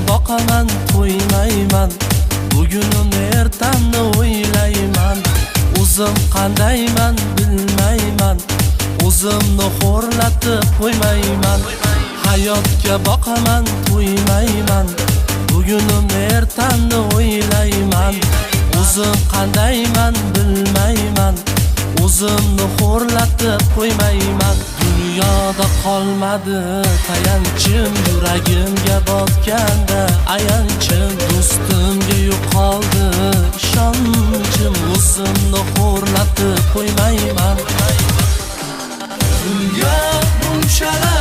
boqaman, to'ymayman. Bugunim ertamni o'ylayman. O'zim qandayman bilmayman. O'zimni xo'rlatib qo'ymayman. Hayotga boqaman, to'ymayman. Bugunim ertamni o'ylayman. O'zim qandayman bilmayman. O'zimni xo'rlatib qo'ymayman. Dunyoda qolmadi tayanchim, yuragimga botganda ayanchim. Do'stimga yo'qoldi ishonchim, o'zimni xo'rlatib qo'ymayman. Dunyo bunchalar